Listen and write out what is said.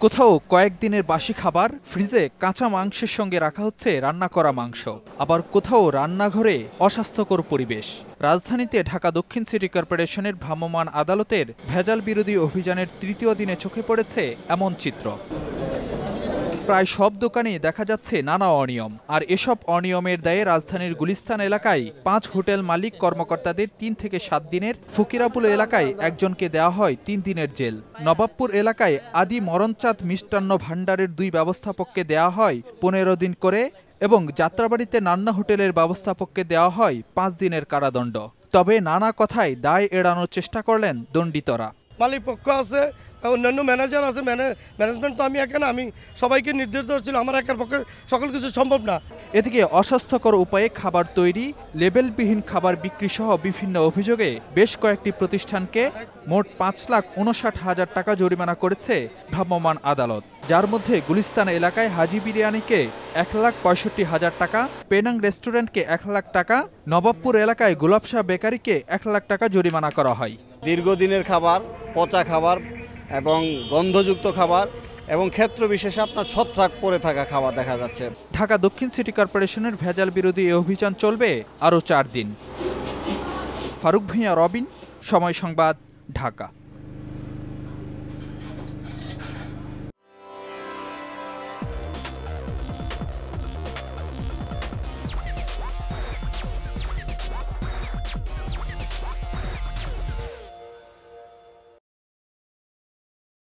কোথাও কয়েকদিনের বাসি খাবার ফ্রিজে কাঁচা মাংসের সঙ্গে রাখা হচ্ছে রান্না করা মাংস, আবার কোথাও রান্নাঘরে অস্বাস্থ্যকর পরিবেশ। রাজধানীতে ঢাকা দক্ষিণ সিটি কর্পোরেশনের ভ্রাম্যমাণ আদালতের ভেজাল বিরোধী অভিযানের তৃতীয় দিনে চোখে পড়েছে এমন চিত্র। প্রায় সব দোকানেই দেখা যাচ্ছে নানা অনিয়ম, আর এসব অনিয়মের দায়ে রাজধানীর গুলিস্তান এলাকায় 5 হোটেল মালিক কর্মকর্তাদের 3 থেকে 7 দিনের, ফকিরাপুল এলাকায় একজনকে দেওয়া হয় 3 দিনের জেল, নবাবপুর এলাকায় আদি মরণচাঁদ মিষ্টান্ন ভাণ্ডারের 2 ব্যবস্থাপককে দেওয়া হয় 15 দিন করে এবং যাত্রাবাড়িতে নান্না হোটেলের ব্যবস্থাপককে দেওয়া হয় 5 দিনের কারাদণ্ড। তবে নানা কথায় দায় এড়ানোর চেষ্টা করলেন দণ্ডিতরা। মালিক পক্ষ আছে, অন্যান্য ম্যানেজার আছে, ম্যানেজমেন্ট তো আমি একা না, আমি সবাইকে নির্দেশ দিচ্ছিল, আমার একার পক্ষে সকল কিছু সম্ভব না। এদিকে অস্বাস্থ্যকর উপায়ে খাবার তৈরি, লেবেলবিহীন খাবার বিক্রি সহ বিভিন্ন অভিযোগে বেশ কয়েকটি প্রতিষ্ঠানকে মোট 5,59,000 টাকা জরিমানা করেছে ভ্রাম্যমাণ আদালত, যার মধ্যে গুলিস্তান এলাকায় হাজি বিরিয়ানিকে 1,65,000 টাকা, পেনাং রেস্টুরেন্টকে 1 লাখ টাকা, নবাবপুর এলাকায় গোলাপশাহ বেকারিকে 1 লাখ টাকা জরিমানা করা হয়। দীর্ঘদিনের খাবার, পচা খাবার এবং গন্ধযুক্ত খাবার এবং ক্ষেত্র বিশেষে আপনার ছত্রাক পড়ে থাকা খাবার দেখা যাচ্ছে। ঢাকা দক্ষিণ সিটি কর্পোরেশনের ভেজাল বিরোধী এই অভিযান চলবে আরও 4 দিন। ফারুক ভূঁইয়া, রবিন, সময় সংবাদ, ঢাকা।